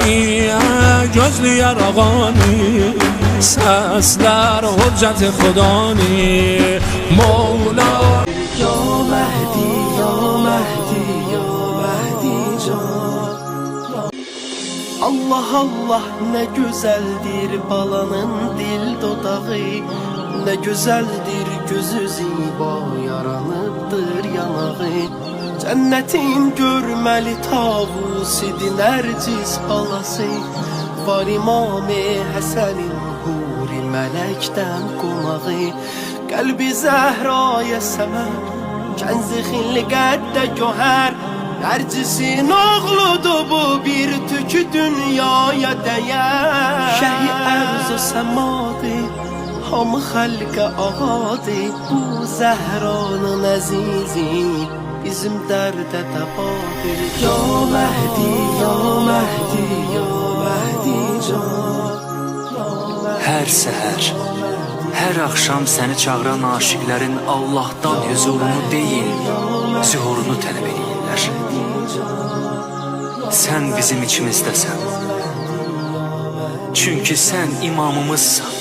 ki gözlü yarağانی سسلر حجت خدانی مولا یا مهدی یا مهدی یا مهدی can. Allah Allah ne güzeldir balanın dil dodağı, ne güzeldir gözü ziba yaranıbdır yanağı. Cennetin görmeli tavusidir Nercis balası, var İmam-ı Həsənin huri mələkdən qonağı. Qəlbi Zəhraya səmər, kənzi xilli qəddə göhər. Nərcisin oğludur bu bir tükü dünyaya dəyər. Şəhi ərz o səmadır, hamı xəlqə ağadır. Bu Zəhranın əzizi bizim dərdə dəvadır. Ya Məhdi, ya Məhdi, ya Məhdi can. Hər səhər, hər axşam səni çağıran aşiqlərin Allahdan huzurunu deyil, zuhurunu tələb edirlər. Sən bizim içimizdəsən. Çünki sən imamımızsan.